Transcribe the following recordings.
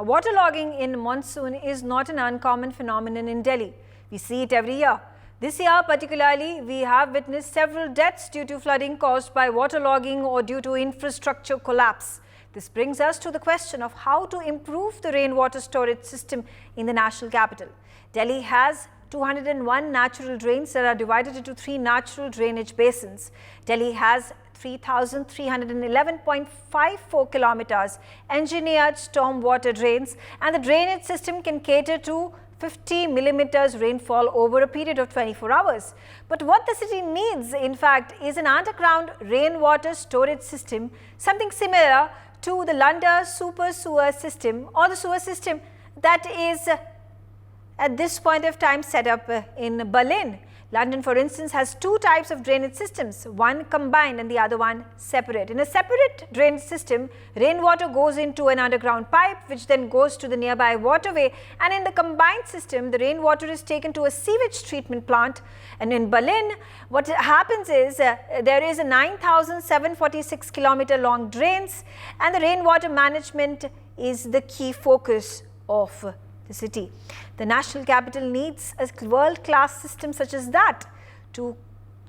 Now, waterlogging in monsoon is not an uncommon phenomenon in Delhi. We see it every year. This year particularly, we have witnessed several deaths due to flooding caused by waterlogging or due to infrastructure collapse. This brings us to the question of how to improve the rainwater storage system in the national capital. Delhi has 201 natural drains that are divided into 3 natural drainage basins. Delhi has 3,311.54 kilometers engineered stormwater drains, and the drainage system can cater to 50 millimeters rainfall over a period of 24 hours. But what the city needs, in fact, is an underground rainwater storage system, something similar to the London super sewer system or the sewer system that is at this point of time set up in Berlin. London, for instance, has 2 types of drainage systems, one combined and the other one separate. In a separate drainage system, rainwater goes into an underground pipe which then goes to the nearby waterway, and in the combined system, the rainwater is taken to a sewage treatment plant. And in Berlin, what happens is there is a 9,746 kilometer long drains, and the rainwater management is the key focus of the city. The national capital needs a world-class system such as that to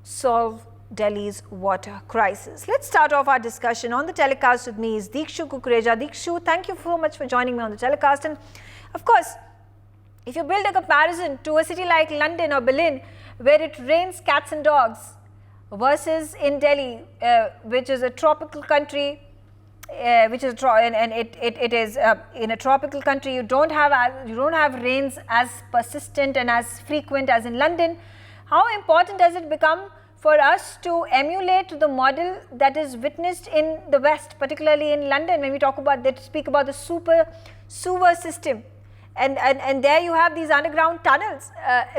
solve Delhi's water crisis. Let's start off our discussion. On the telecast with me is Dikshu Kukureja. Dikshu, thank you so much for joining me on the telecast. And of course, if you build a comparison to a city like London or Berlin, where it rains cats and dogs, versus in Delhi, which is a tropical country, it is in a tropical country, you don't have rains as persistent and as frequent as in London. How important does it become for us to emulate the model that is witnessed in the West, particularly in London, when we speak about the super sewer system, and there you have these underground tunnels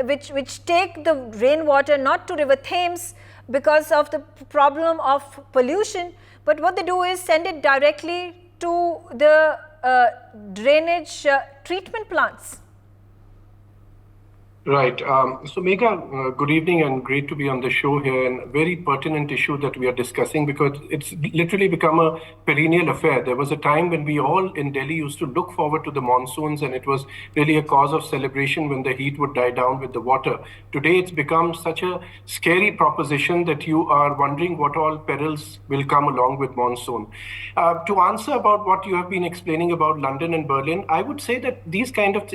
which take the rainwater not to River Thames because of the problem of pollution, but what they do is send it directly to the drainage treatment plants. Right. So Megha, good evening and great to be on the show here, and very pertinent issue that we are discussing because it's literally become a perennial affair. There was a time when we all in Delhi used to look forward to the monsoons, and it was really a cause of celebration when the heat would die down with the water. Today it's become such a scary proposition that you are wondering what all perils will come along with monsoon. To answer about what you have been explaining about London and Berlin, I would say that these kind of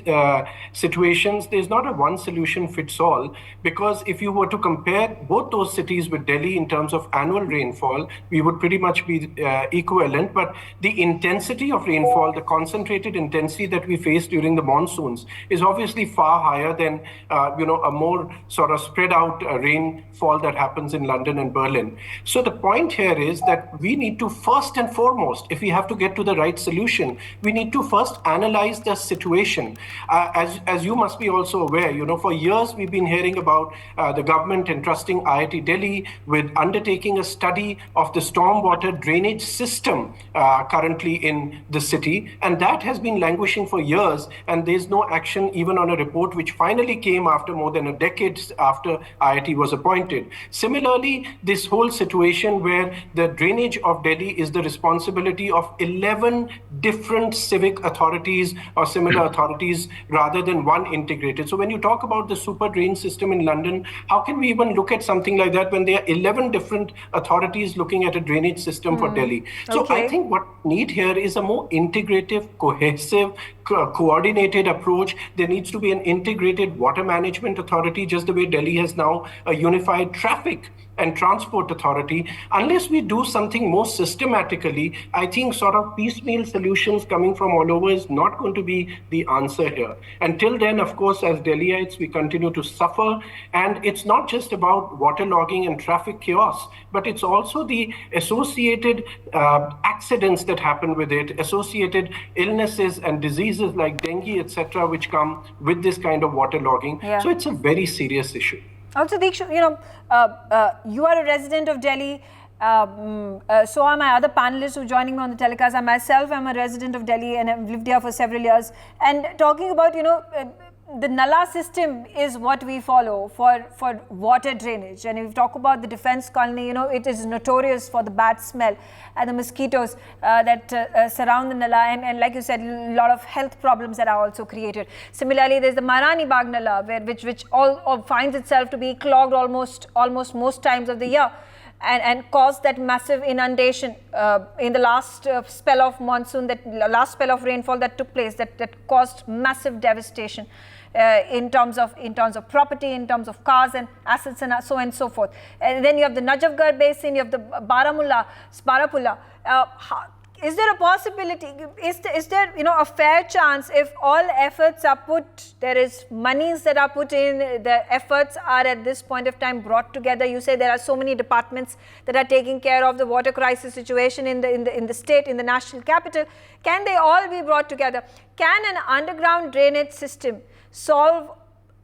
situations, there's not a one solution fits all, because if you were to compare both those cities with Delhi in terms of annual rainfall, we would pretty much be equivalent, but the intensity of rainfall, the concentrated intensity that we face during the monsoons is obviously far higher than a more sort of spread out rainfall that happens in London and Berlin. So the point here is that we need to first and foremost, if we have to get to the right solution, we need to first analyze the situation. As you must be also aware, for years we've been hearing about the government entrusting IIT Delhi with undertaking a study of the stormwater drainage system currently in the city, and that has been languishing for years, and there's no action even on a report which finally came after more than a decade after IIT was appointed. Similarly, this whole situation where the drainage of Delhi is the responsibility of 11 different civic authorities or similar authorities rather than one integrated. So when you talk about the super drain system in London, how can we even look at something like that when there are 11 different authorities looking at a drainage system for Delhi? So I think what we need here is a more integrative, cohesive, coordinated approach. There needs to be an integrated water management authority, just the way Delhi has now a unified traffic and transport authority. Unless we do something more systematically, I think sort of piecemeal solutions coming from all over is not going to be the answer here. Until then, of course, as Delhiites, we continue to suffer. And it's not just about waterlogging and traffic chaos, but it's also the associated accidents that happen with it, associated illnesses and diseases like dengue, etc., which come with this kind of waterlogging. Yeah. So it's a very serious issue. Also, Dikshu, you are a resident of Delhi. So are my other panelists who are joining me on the telecast. I myself am a resident of Delhi and have lived here for several years. And talking about, the Nala system is what we follow for water drainage. And if we talk about the defense colony, it is notorious for the bad smell and the mosquitoes that surround the Nala. And like you said, a lot of health problems that are also created. Similarly, there's the Marani Bagh Nala, which all finds itself to be clogged almost most times of the year. And caused that massive inundation in the last spell of monsoon, that last spell of rainfall that took place, that caused massive devastation in terms of property, in terms of cars and assets, and so on and so forth. And then you have the Najafgarh basin, you have the Barapulla. Is there a possibility, is there a fair chance, if all efforts are put, there is monies that are put in, the efforts are at this point of time brought together? You say there are so many departments that are taking care of the water crisis situation in the state, in the national capital. Can they all be brought together? Can an underground drainage system solve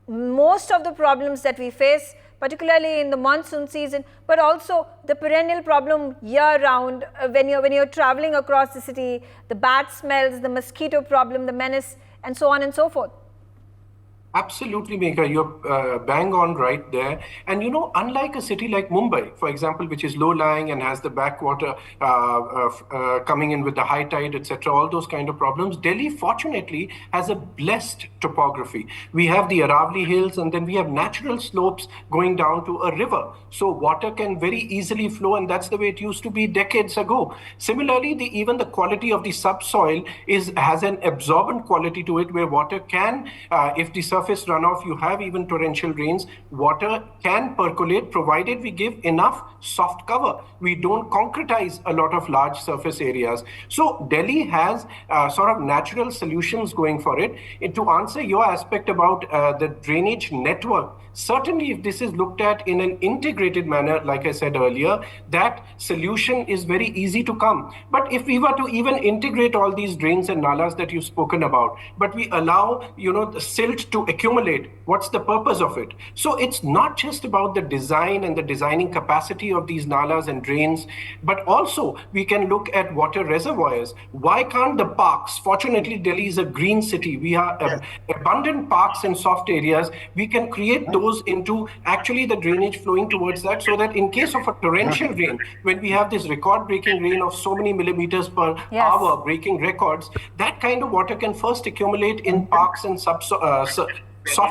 most of the problems that we face, particularly in the monsoon season, but also the perennial problem year-round when you're traveling across the city, the bad smells, the mosquito problem, the menace, and so on and so forth? Absolutely, Megha, you're bang on right there. And unlike a city like Mumbai, for example, which is low-lying and has the backwater coming in with the high tide, etc., all those kind of problems, Delhi, fortunately, has a blessed topography. We have the Aravalli Hills, and then we have natural slopes going down to a river. So water can very easily flow, and that's the way it used to be decades ago. Similarly, even the quality of the subsoil has an absorbent quality to it, where water can, if the surface runoff, you have even torrential rains, water can percolate provided we give enough soft cover. We don't concretize a lot of large surface areas. So Delhi has sort of natural solutions going for it. And to answer your aspect about the drainage network, certainly if this is looked at in an integrated manner, like I said earlier, that solution is very easy to come. But if we were to even integrate all these drains and nalas that you've spoken about, but we allow, the silt to accumulate, what's the purpose of it? So it's not just about the design and the designing capacity of these nalas and drains, but also we can look at water reservoirs. Why can't the parks? Fortunately, Delhi is a green city. We have abundant parks and soft areas. We can create those into actually the drainage flowing towards that, so that in case of a torrential rain, when we have this record-breaking rain of so many millimeters per hour, breaking records, that kind of water can first accumulate in parks and soft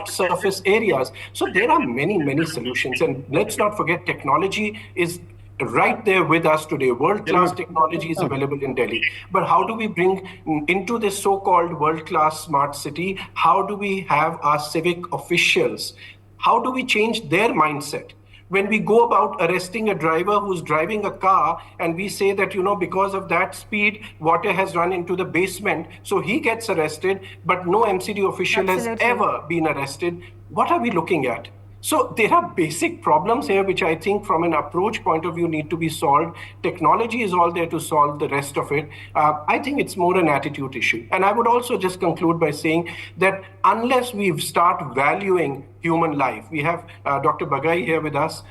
surface areas. So there are many solutions, and let's not forget, technology is right there with us today. World-class technology is available in Delhi. But how do we bring into this so-called world-class smart city, how do we have our civic officials, how do we change their mindset? When we go about arresting a driver who's driving a car and we say that, because of that speed, water has run into the basement, so he gets arrested, but no MCD official has ever been arrested, what are we looking at? So there are basic problems here, which I think from an approach point of view need to be solved. Technology is all there to solve the rest of it. I think it's more an attitude issue. And I would also just conclude by saying that unless we start valuing human life. We have Dr. Bagai here with us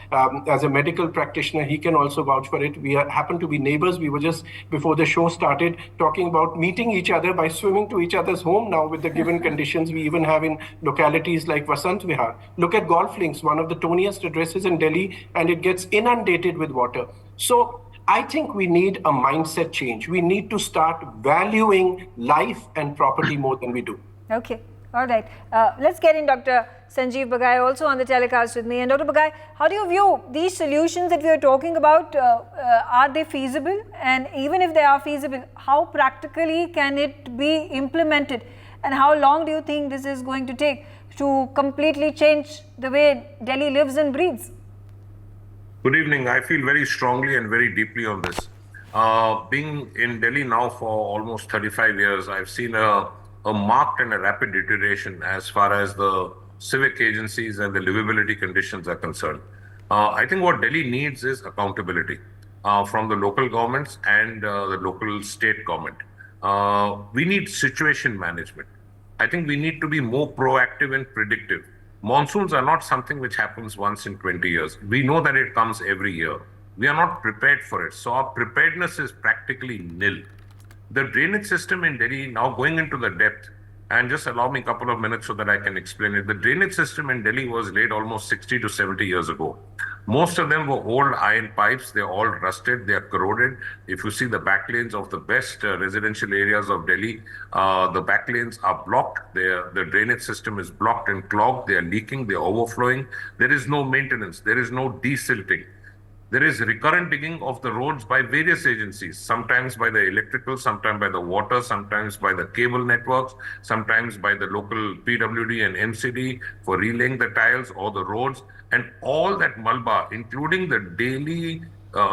as a medical practitioner. He can also vouch for it. We happen to be neighbors. We were just, before the show started, talking about meeting each other by swimming to each other's home now with the given conditions we even have in localities like Vasant Vihar. Look at golf links, one of the toniest addresses in Delhi, and it gets inundated with water. So I think we need a mindset change. We need to start valuing life and property more than we do. Okay. All right. Let's get in Dr. Sanjeev Bagai also on the telecast with me. And Dr. Bagai, how do you view these solutions that we are talking about? Are they feasible? And even if they are feasible, how practically can it be implemented? And how long do you think this is going to take to completely change the way Delhi lives and breathes? Good evening. I feel very strongly and very deeply on this. Being in Delhi now for almost 35 years, I've seen a marked and a rapid deterioration as far as the civic agencies and the livability conditions are concerned. I think what Delhi needs is accountability from the local governments and the local state government. We need situation management. I think we need to be more proactive and predictive. Monsoons are not something which happens once in 20 years. We know that it comes every year. We are not prepared for it. So our preparedness is practically nil. The drainage system in Delhi now going into the depth, And just allow me a couple of minutes so that I can explain it. The drainage system in Delhi was laid almost 60 to 70 years ago. Most of them were old iron pipes. They're all rusted. They're corroded. If you see the back lanes of the best residential areas of Delhi, the back lanes are blocked. The drainage system is blocked and clogged. They are leaking. They're overflowing. There is no maintenance. There is no desilting. There is recurrent digging of the roads by various agencies, sometimes by the electrical, sometimes by the water, sometimes by the cable networks, sometimes by the local PWD and MCD for relaying the tiles or the roads. And all that malba, including the daily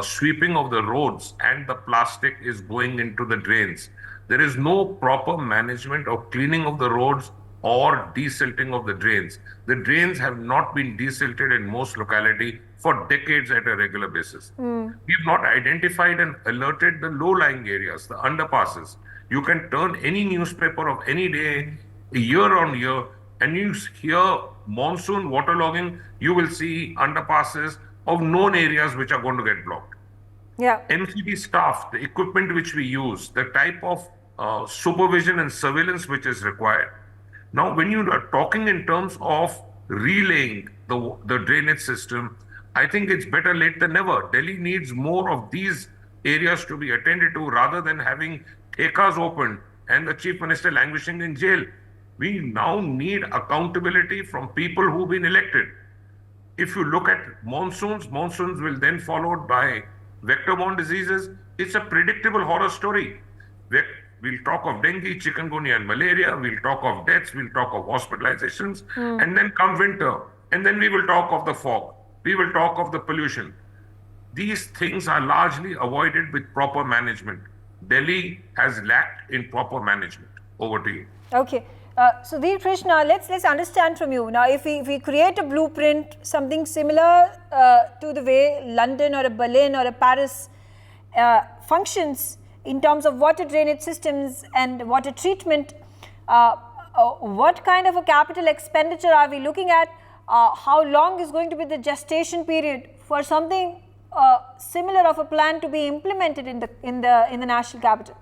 sweeping of the roads and the plastic, is going into the drains. There is no proper management of cleaning of the roads or desilting of the drains. The drains have not been desilted in most locality for decades at a regular basis. We've not identified and alerted the low-lying areas, the underpasses. You can turn any newspaper of any day, year on year, and you hear monsoon waterlogging, you will see underpasses of known areas which are going to get blocked. Yeah. MCD staff, the equipment which we use, the type of supervision and surveillance which is required. Now, when you are talking in terms of relaying the drainage system, I think it's better late than never. Delhi needs more of these areas to be attended to rather than having thekas opened and the chief minister languishing in jail. We now need accountability from people who've been elected. If you look at monsoons will then followed by vector-borne diseases. It's a predictable horror story. We'll talk of dengue, chikungunya, and malaria. We'll talk of deaths. We'll talk of hospitalizations. And then come winter. And then we will talk of the fog. We will talk of the pollution. These things are largely avoided with proper management. Delhi has lacked in proper management. Over to you. Okay. So, Veer Krishna, let's understand from you. Now, if we create a blueprint, something similar to the way London or a Berlin or a Paris functions in terms of water drainage systems and water treatment, what kind of a capital expenditure are we looking at? How long is going to be the gestation period for something similar of a plan to be implemented in the national capital?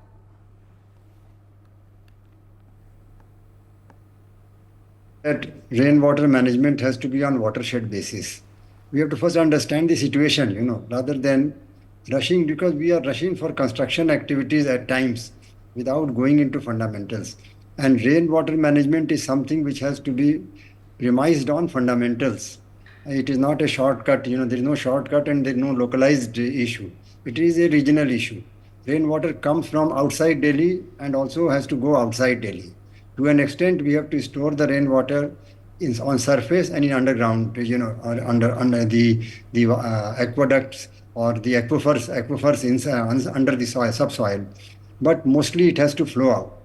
That rainwater management has to be on watershed basis. We have to first understand the situation, rather than rushing, because we are rushing for construction activities at times without going into fundamentals. And rainwater management is something which has to be premised on fundamentals. It is not a shortcut, there is no shortcut and there is no localized issue. It is a regional issue. Rainwater comes from outside Delhi and also has to go outside Delhi. To an extent, we have to store the rainwater on surface and in underground, or under the aqueducts or the aquifers under the subsoil. But mostly it has to flow out.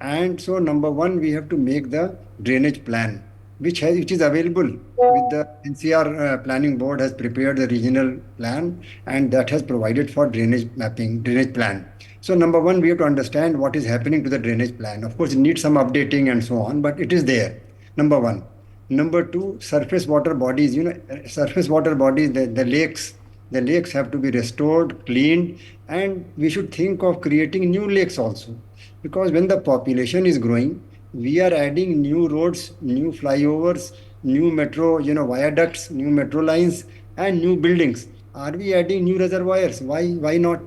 And so, number one, we have to make the drainage plan, which is available with the NCR Planning Board has prepared the regional plan, and that has provided for drainage plan. So number one, we have to understand what is happening to the drainage plan. Of course, it needs some updating and so on, but it is there. Number one. Number two, surface water bodies. The lakes have to be restored, cleaned, and we should think of creating new lakes also. Because when the population is growing, we are adding new roads, new flyovers, new metro, viaducts, new metro lines, and new buildings. Are we adding new reservoirs? Why not?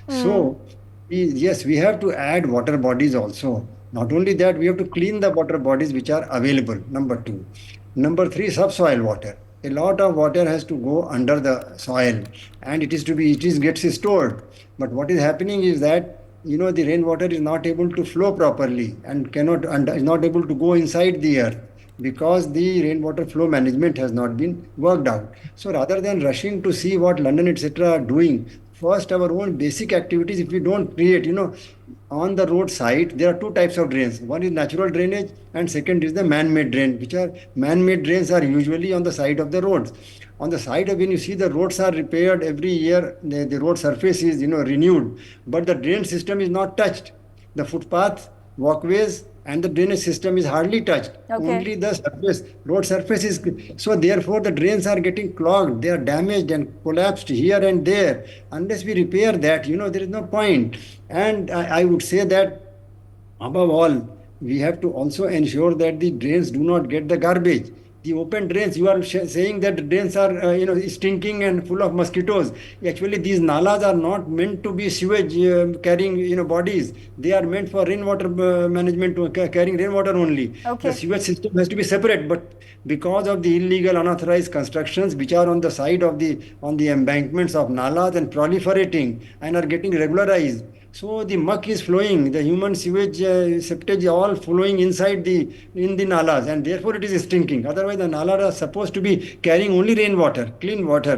So, yes, we have to add water bodies also. Not only that, we have to clean the water bodies which are available. Number two. Number three, subsoil water. A lot of water has to go under the soil, and it gets stored. But what is happening is that the rainwater is not able to flow properly and is not able to go inside the earth because the rainwater flow management has not been worked out. So rather than rushing to see what London etc. are doing, first our own basic activities, if we don't create, on the roadside, there are two types of drains. One is natural drainage and second is the man-made drain, man-made drains are usually on the side of the roads. On the side of when you see the roads are repaired every year, the road surface is, renewed, but the drain system is not touched. The footpath, walkways, and the drainage system is hardly touched. Okay. Only the road surface is. So therefore, the drains are getting clogged. They are damaged and collapsed here and there. Unless we repair that, there is no point. And I would say that above all, we have to also ensure that the drains do not get the garbage. The open drains, you are saying that the drains are stinking and full of mosquitoes. Actually, these nalas are not meant to be sewage carrying bodies. They are meant for rainwater management, carrying rainwater only. Okay. The sewage system has to be separate, but because of the illegal unauthorized constructions which are on the side of the embankments of nalas and proliferating and are getting regularized, so the muck is flowing, the human sewage septage all flowing inside in the nalas, and therefore it is stinking. Otherwise, the nalas are supposed to be carrying only rainwater, clean water,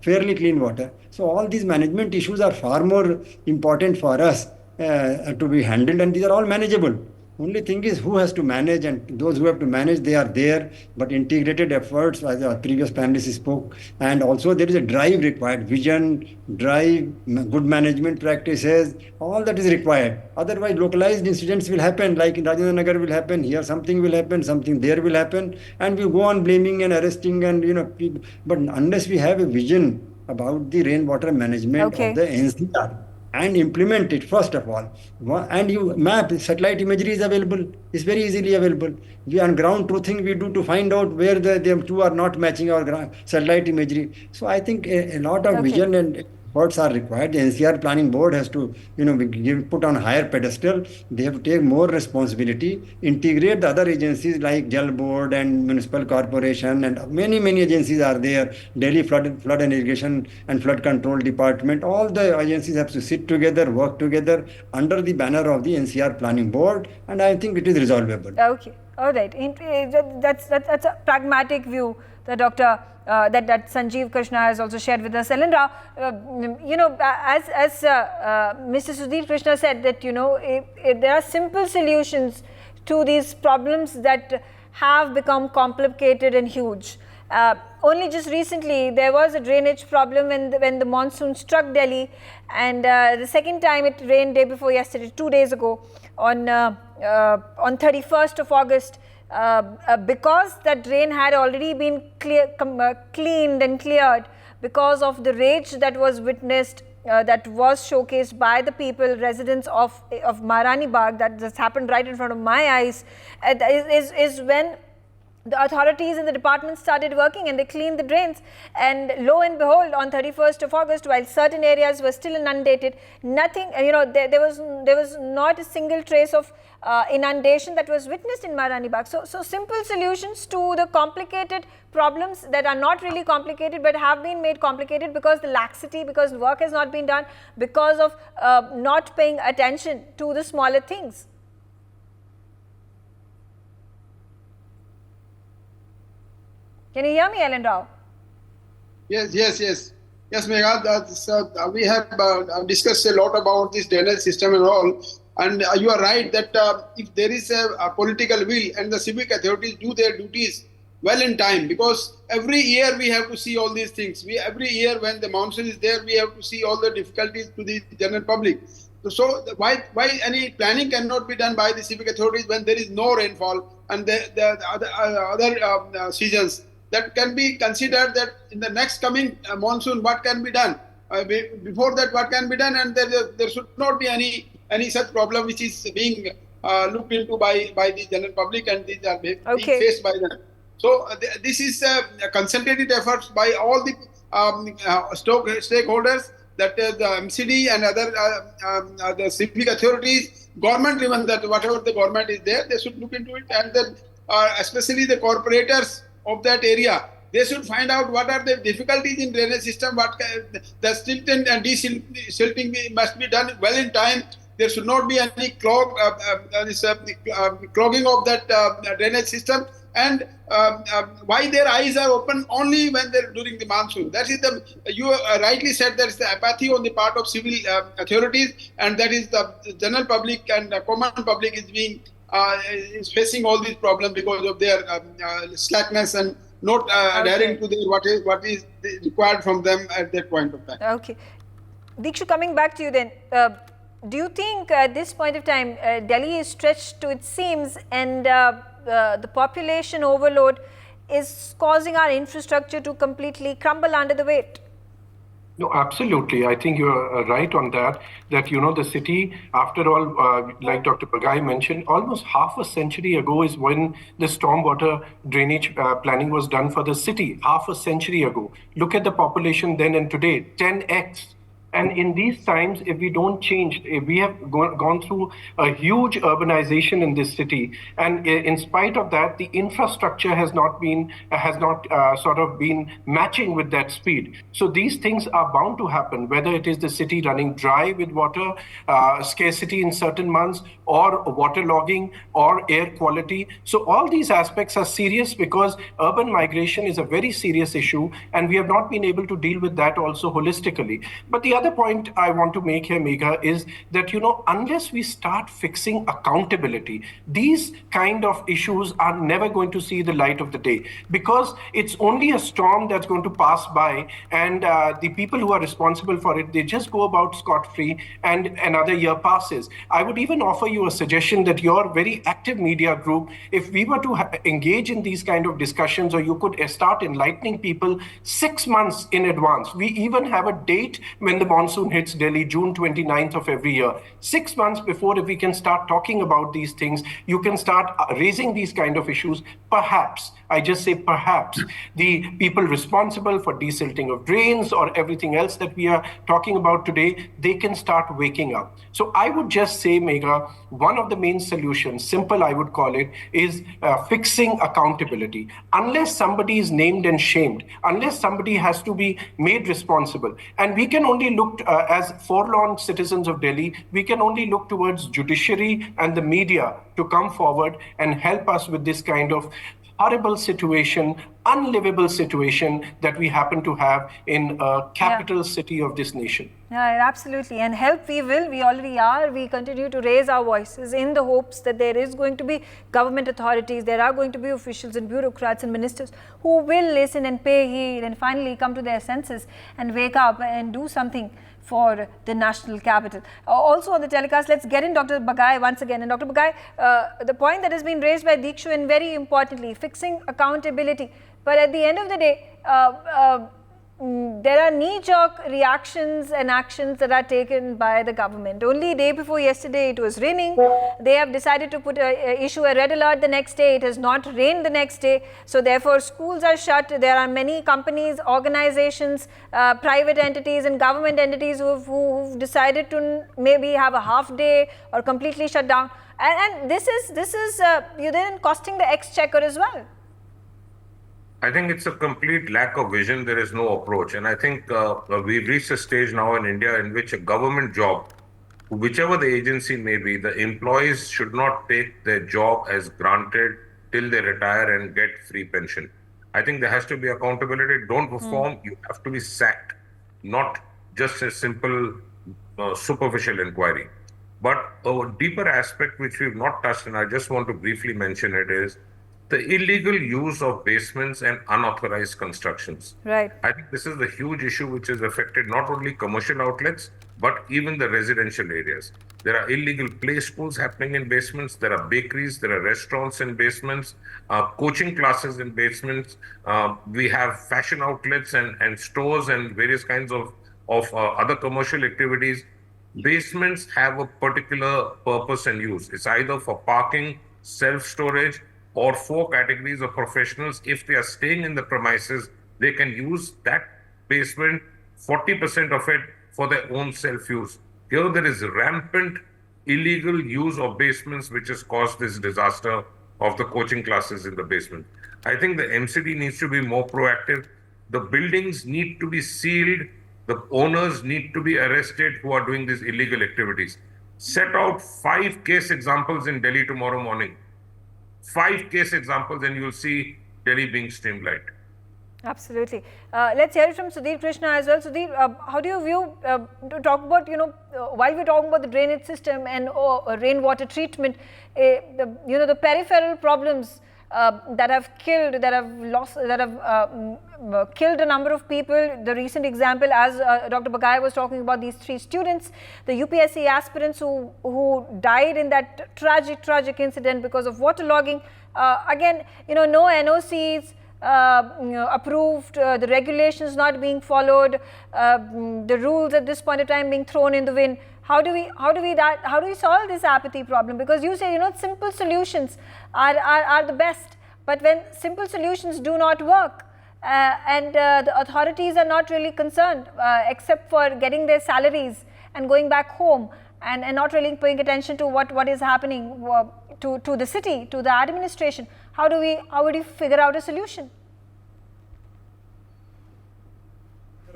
fairly clean water. So all these management issues are far more important for us to be handled, and these are all manageable. Only thing is who has to manage, and those who have to manage, they are there, but integrated efforts, as our previous panelists spoke, and also there is a drive required, vision, drive, good management practices, all that is required. Otherwise, localized incidents will happen, like in Rajendra Nagar will happen, here something will happen, something there will happen, and we go on blaming and arresting and, people. But unless we have a vision about the rainwater management Okay. of the NCR, and implement it first of all, and you map, satellite imagery is available, it's very easily available. We on ground truthing we do to find out where the two are not matching our satellite imagery. So I think a lot of Okay. vision and efforts are required. The NCR planning board has to put on higher pedestal. They have to take more responsibility, integrate the other agencies like Jal board and municipal corporation, and many agencies are there. Delhi flood and irrigation and flood control department, all the agencies have to sit together, work together under the banner of the NCR planning board, and I think it is resolvable. Okay, all right. That's a pragmatic view that that Sanjeev Krishna has also shared with us. Elendra, as Mr. Sudhir Krishna said, that there are simple solutions to these problems that have become complicated and huge. Only just recently there was a drainage problem when the monsoon struck Delhi, and the second time it rained day before yesterday, 2 days ago, on 31st of August. Because that rain had already been cleaned and cleared, because of the rage that was witnessed, that was showcased by the people, residents of Maharani Bagh, that just happened right in front of my eyes, is when the authorities and the department started working and they cleaned the drains, and lo and behold, on 31st of August, while certain areas were still inundated, nothing, there was not a single trace of inundation that was witnessed in Maharani Bagh. So simple solutions to the complicated problems that are not really complicated but have been made complicated because the laxity, because work has not been done, because of not paying attention to the smaller things. Can you hear me, Ellen Rao? Yes, Megha. We have discussed a lot about this drainage system and all. And you are right that if there is a political will and the civic authorities do their duties well in time, because every year we have to see all these things. Every year when the monsoon is there, we have to see all the difficulties to the general public. So why any planning cannot be done by the civic authorities when there is no rainfall and the other seasons? That can be considered that in the next coming monsoon, what can be done? Before that, what can be done? And there should not be any such problem which is being looked into by the general public, and these are being faced by them. So this is a concentrated efforts by all the stakeholders, that the MCD and other the civic authorities, government even, that whatever the government is there, they should look into it, and then especially the corporators of that area, they should find out what are the difficulties in drainage system, the silting and desilting must be done well in time. There should not be any clogging of that drainage system, and why their eyes are open only when they're during the monsoon. That is you rightly said, there is the apathy on the part of civil authorities, and that is the general public and the common public is facing all these problems because of their slackness and not adhering to what is required from them at that point of time. Okay. Dikshu, coming back to you then, do you think at this point of time Delhi is stretched to its seams, and the population overload is causing our infrastructure to completely crumble under the weight? No, absolutely. I think you're right on that. That, the city, after all, like Dr. Bagai mentioned, almost half a century ago is when the stormwater drainage planning was done for the city. Half a century ago. Look at the population then and today, 10x. And in these times, if we don't change, if we have gone through a huge urbanization in this city, and in spite of that, the infrastructure has not sort of been matching with that speed. So these things are bound to happen, whether it is the city running dry with water, scarcity in certain months, or waterlogging, or air quality. So all these aspects are serious because urban migration is a very serious issue, and we have not been able to deal with that also holistically. But the other point I want to make here, Megha, is that, unless we start fixing accountability, these kind of issues are never going to see the light of the day, because it's only a storm that's going to pass by, and the people who are responsible for it, they just go about scot-free, and another year passes. I would even offer you a suggestion that your very active media group, if we were to engage in these kind of discussions, or you could start enlightening people 6 months in advance. We even have a date when the monsoon hits Delhi, June 29th of every year. 6 months before, if we can start talking about these things, you can start raising these kind of issues. Perhaps, I just say perhaps, the people responsible for desilting of drains or everything else that we are talking about today, they can start waking up. So I would just say, Megha, one of the main solutions, simple I would call it, is fixing accountability. Unless somebody is named and shamed, unless somebody has to be made responsible, and we can only look as forlorn citizens of Delhi, we can only look towards judiciary and the media to come forward and help us with this kind of horrible situation, unlivable situation that we happen to have in a capital city of this nation. Yeah, absolutely. And help we will. We already are. We continue to raise our voices in the hopes that there is going to be government authorities, there are going to be officials and bureaucrats and ministers who will listen and pay heed and finally come to their senses and wake up and do something for the national capital. Also on the telecast, let's get in Dr. Bagai once again. And Dr. Bagai, the point that has been raised by Dikshu, and very importantly, fixing accountability. But at the end of the day, there are knee-jerk reactions and actions that are taken by the government. Only day before yesterday it was raining. They have decided to issue a red alert the next day. It has not rained the next day. So therefore schools are shut. There are many companies, organizations, private entities and government entities who've decided to maybe have a half day or completely shut down. And this is you're then costing the exchequer as well. I think it's a complete lack of vision. There is no approach. And I think we've reached a stage now in India in which a government job, whichever the agency may be, the employees should not take their job as granted till they retire and get free pension. I think there has to be accountability. Don't perform, you have to be sacked, not just a simple superficial inquiry. But a deeper aspect which we've not touched, and I just want to briefly mention it, is the illegal use of basements and unauthorized constructions. Right. I think this is the huge issue which has affected not only commercial outlets, but even the residential areas. There are illegal play schools happening in basements. There are bakeries, there are restaurants in basements, coaching classes in basements. We have fashion outlets and stores and various kinds of other commercial activities. Basements have a particular purpose and use. It's either for parking, self-storage, or 4 categories of professionals. If they are staying in the premises, they can use that basement, 40% of it, for their own self-use. Here there is rampant illegal use of basements which has caused this disaster of the coaching classes in the basement. I think the MCD needs to be more proactive. The buildings need to be sealed. The owners need to be arrested who are doing these illegal activities. Set out 5 case examples in Delhi tomorrow morning. 5 case examples and you'll see Delhi being streamlined. Absolutely. Let's hear it from Sudhir Krishna as well. Sudhir, how do you view, to talk about, while we're talking about the drainage system and rainwater treatment, the peripheral problems that have killed, killed a number of people. The recent example, as Dr. Bagai was talking about, these 3 students, the UPSC aspirants who died in that tragic incident because of waterlogging. Again, no NOCs, approved, the regulations not being followed, the rules at this point of time being thrown in the wind. How do we solve this apathy problem? Because you say, simple solutions are the best, but when simple solutions do not work, and the authorities are not really concerned, except for getting their salaries and going back home, and not really paying attention to what is happening to the city, to the administration. How would you figure out a solution?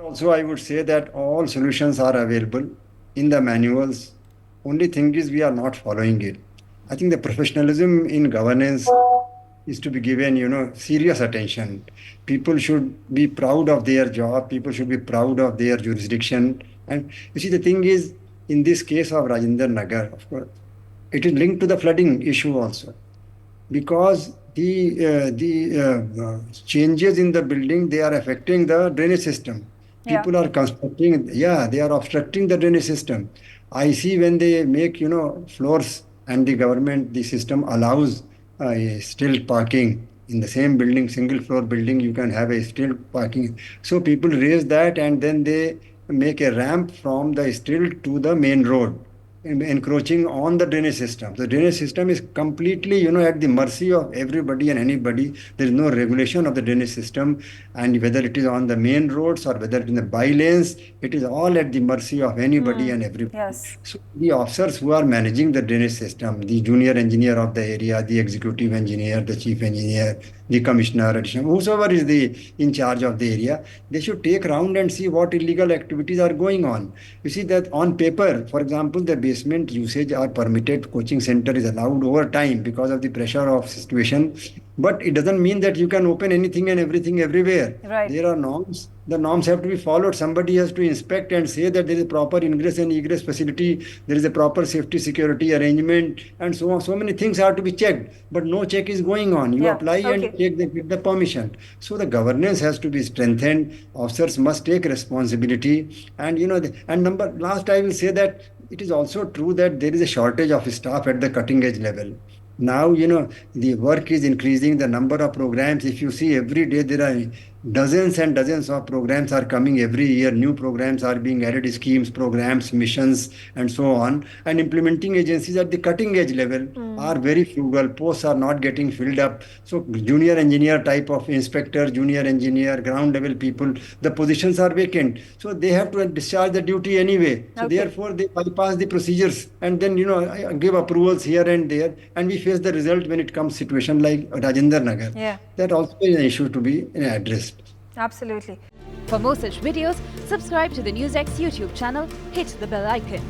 Also, I would say that all solutions are available in the manuals. Only thing is we are not following it. I think the professionalism in governance is to be given, serious attention. People should be proud of their job. People should be proud of their jurisdiction. And you see, the thing is, in this case of Rajendra Nagar, of course, it is linked to the flooding issue also, because the changes in the building, they are affecting the drainage system. People are constructing, they are obstructing the drainage system. I see when they make, floors, and the government, the system allows still parking in the same building, single floor building, you can have a still parking. So people raise that, and then they make a ramp from the still to the main road, encroaching on the drainage system. The drainage system is completely, at the mercy of everybody and anybody. There is no regulation of the drainage system, and whether it is on the main roads or whether it is in the by-lanes, it is all at the mercy of anybody and everybody. Yes. So the officers who are managing the drainage system, the junior engineer of the area, the executive engineer, the chief engineer, the commissioner, whosoever is in charge of the area, they should take round and see what illegal activities are going on. You see that on paper, for example, the basement usage are permitted, coaching center is allowed over time because of the pressure of situation, but it doesn't mean that you can open anything and everything everywhere. Right. There are norms. The norms have to be followed. Somebody has to inspect and say that there is a proper ingress and egress facility, there is a proper safety security arrangement, and so on. So many things have to be checked, but no check is going on. You apply and check, they get the permission. So the governance has to be strengthened. Officers must take responsibility. And last I will say that it is also true that there is a shortage of staff at the cutting edge level. Now, the work is increasing, the number of programs. If you see, every day there are dozens and dozens of programs are coming every year. New programs are being added, schemes, programs, missions, and so on. And implementing agencies at the cutting edge level are very frugal. Posts are not getting filled up. So junior engineer type of inspector, junior engineer, ground level people, the positions are vacant. So they have to discharge the duty anyway. So therefore they bypass the procedures and then, give approvals here and there. And we face the result when it comes situation like Rajendra Nagar. Yeah. That also is an issue to be addressed. Absolutely. For more such videos, subscribe to the NewsX YouTube channel, hit the bell icon.